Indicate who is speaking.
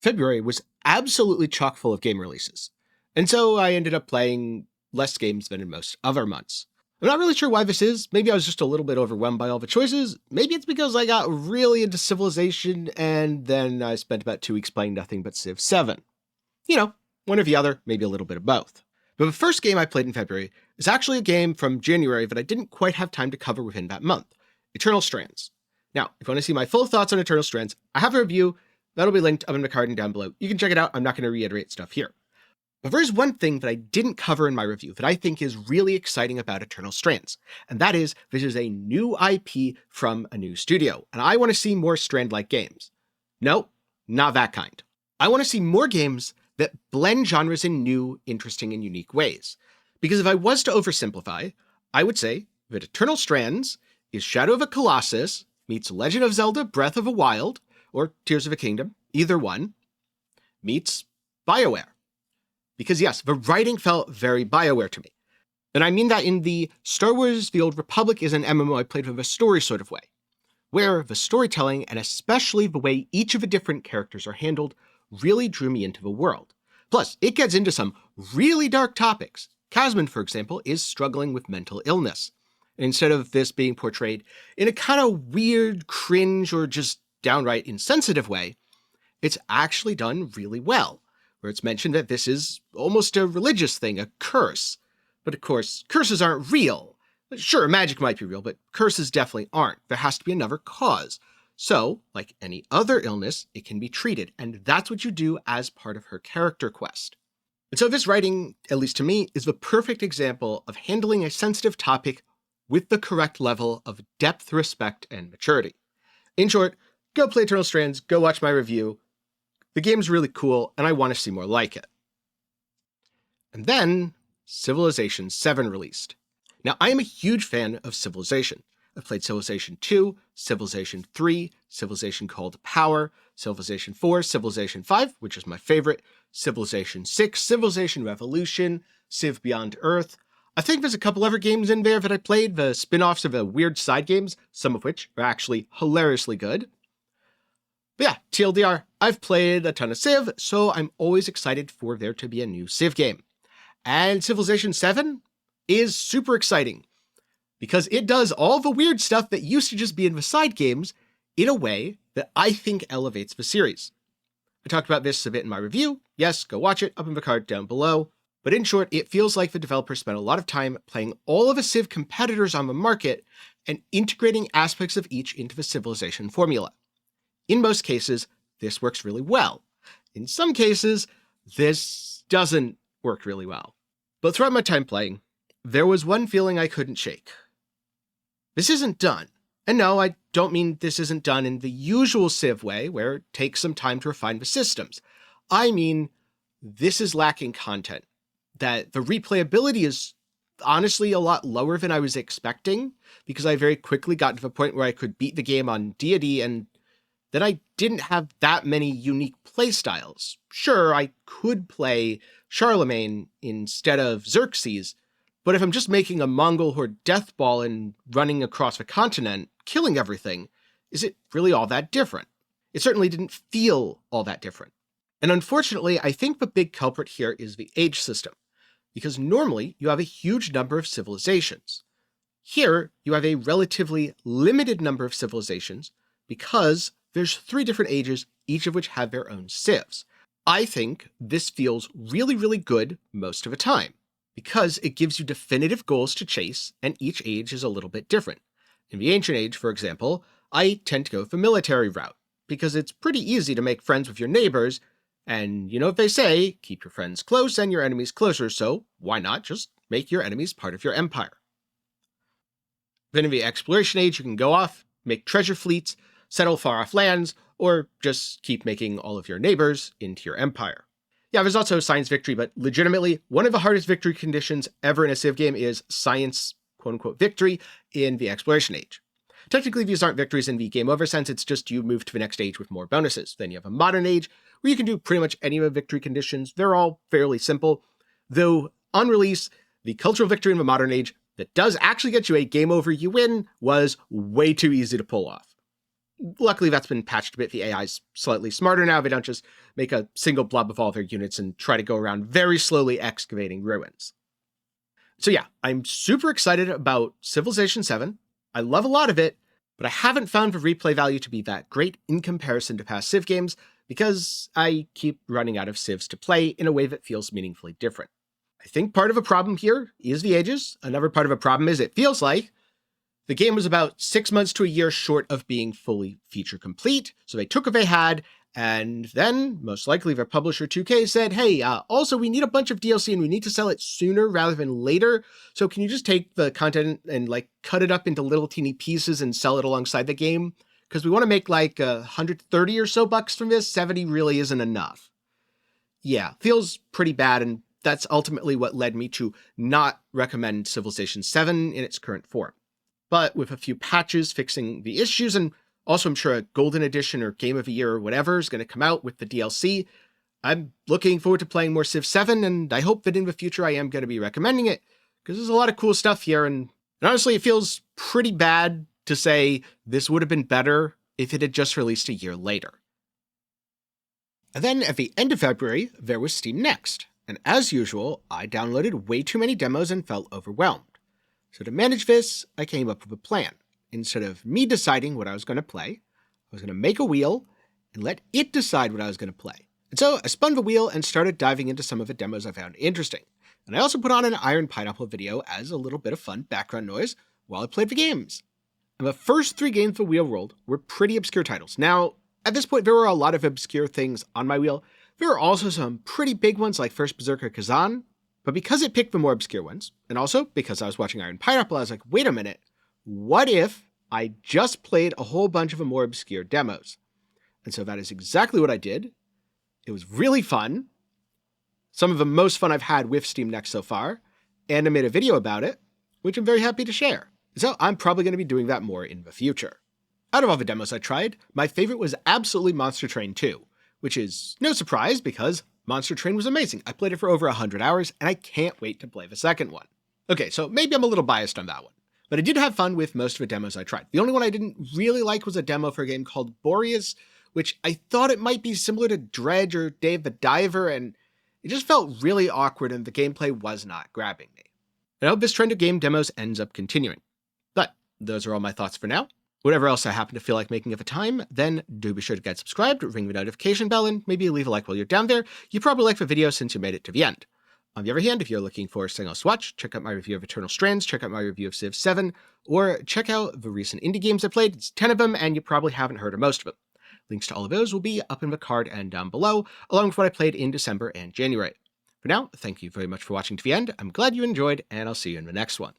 Speaker 1: February was absolutely chock full of game releases, and so I ended up playing less games than in most other months. I'm not really sure why this is. Maybe I was just a little bit overwhelmed by all the choices. Maybe it's because I got really into Civilization and then I spent about 2 weeks playing nothing but Civ 7. You know, one or the other, maybe a little bit of both. But the first game I played in February is actually a game from January that I didn't quite have time to cover within that month, Eternal Strands. Now, if you want to see my full thoughts on Eternal Strands, I have a review that'll be linked up in the card and down below. You can check it out. I'm not going to reiterate stuff here. But there's one thing that I didn't cover in my review that I think is really exciting about Eternal Strands, and that is this is a new IP from a new studio, and I want to see more Strand-like games. No, not that kind. I want to see more games that blend genres in new, interesting, and unique ways. Because if I was to oversimplify, I would say that Eternal Strands is Shadow of a Colossus meets Legend of Zelda Breath of the Wild, or Tears of a Kingdom, either one, meets BioWare. Because yes, the writing felt very BioWare to me. And I mean that in the Star Wars The Old Republic is an MMO I played with a story sort of way, where the storytelling, and especially the way each of the different characters are handled, really drew me into the world. Plus, it gets into some really dark topics. Casmond, for example, is struggling with mental illness. And instead of this being portrayed in a kind of weird, cringe, or just downright insensitive way, it's actually done really well, where it's mentioned that this is almost a religious thing, a curse. But of course, curses aren't real. Sure, magic might be real, but curses definitely aren't. There has to be another cause. So, like any other illness, it can be treated, and that's what you do as part of her character quest. And so this writing, at least to me, is the perfect example of handling a sensitive topic with the correct level of depth, respect, and maturity. In short, go play Eternal Strands, go watch my review. The game's really cool, and I want to see more like it. And then, Civilization 7 released. Now, I am a huge fan of Civilization. I've played Civilization 2, Civilization 3, Civilization Called Power, Civilization 4, Civilization 5, which is my favorite, Civilization 6, Civilization Revolution, Civ Beyond Earth. I think there's a couple other games in there that I played, the spin-offs of the weird side games, some of which are actually hilariously good. But yeah, TLDR, I've played a ton of Civ, so I'm always excited for there to be a new Civ game. And Civilization 7 is super exciting, because it does all the weird stuff that used to just be in the side games in a way that I think elevates the series. I talked about this a bit in my review. Yes, go watch it up in the card down below. But in short, it feels like the developers spent a lot of time playing all of the Civ competitors on the market and integrating aspects of each into the Civilization formula. In most cases, this works really well. In some cases, this doesn't work really well. But throughout my time playing, there was one feeling I couldn't shake. This isn't done. And no, I don't mean this isn't done in the usual Civ way, where it takes some time to refine the systems. I mean, this is lacking content. That the replayability is honestly a lot lower than I was expecting, because I very quickly got to the point where I could beat the game on deity, and then I didn't have that many unique playstyles. Sure, I could play Charlemagne instead of Xerxes, but if I'm just making a Mongol horde death ball and running across the continent, killing everything, is it really all that different? It certainly didn't feel all that different. And unfortunately, I think the big culprit here is the age system, because normally you have a huge number of civilizations. Here, you have a relatively limited number of civilizations because there's 3 different ages, each of which have their own civs. I think this feels really, really good most of the time, because it gives you definitive goals to chase, and each age is a little bit different. In the Ancient Age, for example, I tend to go the military route, because it's pretty easy to make friends with your neighbors, and you know what they say, keep your friends close and your enemies closer, so why not just make your enemies part of your empire? Then in the Exploration Age, you can go off, make treasure fleets, settle far-off lands, or just keep making all of your neighbors into your empire. Yeah, there's also science victory, but legitimately, one of the hardest victory conditions ever in a Civ game is science, quote-unquote, victory in the Exploration Age. Technically, these aren't victories in the game over sense, it's just you move to the next age with more bonuses. Then you have a Modern Age, where you can do pretty much any of the victory conditions. They're all fairly simple, though on release, the cultural victory in the Modern Age that does actually get you a game over you win was way too easy to pull off. Luckily, that's been patched a bit. The AI's slightly smarter now. They don't just make a single blob of all their units and try to go around very slowly excavating ruins. So yeah, I'm super excited about Civilization 7. I love a lot of it, but I haven't found the replay value to be that great in comparison to past Civ games because I keep running out of Civs to play in a way that feels meaningfully different. I think part of a problem here is the ages. Another part of a problem is it feels like the game was about 6 months to a year short of being fully feature complete, so they took what they had, and then, most likely, their publisher 2K said, hey, also we need a bunch of DLC and we need to sell it sooner rather than later, so can you just take the content and cut it up into little teeny pieces and sell it alongside the game? Because we want to make 130 or so bucks from this. 70 really isn't enough. Yeah, feels pretty bad, and that's ultimately what led me to not recommend Civilization 7 in its current form. But with a few patches fixing the issues, and also I'm sure a Golden Edition or Game of the Year or whatever is going to come out with the DLC, I'm looking forward to playing more Civ 7, and I hope that in the future I am going to be recommending it, because there's a lot of cool stuff here, and honestly it feels pretty bad to say this would have been better if it had just released a year later. And then at the end of February, there was Steam Next, and as usual, I downloaded way too many demos and felt overwhelmed. So to manage this, I came up with a plan. Instead of me deciding what I was going to play, I was going to make a wheel and let it decide what I was going to play. And so I spun the wheel and started diving into some of the demos I found interesting. And I also put on an Iron Pineapple video as a little bit of fun background noise while I played the games. And the first 3 games the wheel rolled were pretty obscure titles. Now, at this point, there were a lot of obscure things on my wheel. There were also some pretty big ones like First Berserker Kazan, but because it picked the more obscure ones, and also because I was watching Iron Pineapple, I was like, wait a minute, what if I just played a whole bunch of the more obscure demos? And so that is exactly what I did. It was really fun. Some of the most fun I've had with Steam Next so far, and I made a video about it, which I'm very happy to share. So I'm probably going to be doing that more in the future. Out of all the demos I tried, my favorite was absolutely Monster Train 2, which is no surprise because Monster Train was amazing. I played it for over 100 hours, and I can't wait to play the second one. Okay, so maybe I'm a little biased on that one, but I did have fun with most of the demos I tried. The only one I didn't really like was a demo for a game called Boreas, which I thought it might be similar to Dredge or Dave the Diver, and it just felt really awkward and the gameplay was not grabbing me. I hope this trend of game demos ends up continuing. But those are all my thoughts for now. Whatever else I happen to feel like making at the time, then do be sure to get subscribed, ring the notification bell, and maybe leave a like while you're down there. You probably like the video since you made it to the end. On the other hand, if you're looking for something else to watch, check out my review of Eternal Strands, check out my review of Civ 7, or check out the recent indie games I played. It's 10 of them, and you probably haven't heard of most of them. Links to all of those will be up in the card and down below, along with what I played in December and January. For now, thank you very much for watching to the end. I'm glad you enjoyed, and I'll see you in the next one.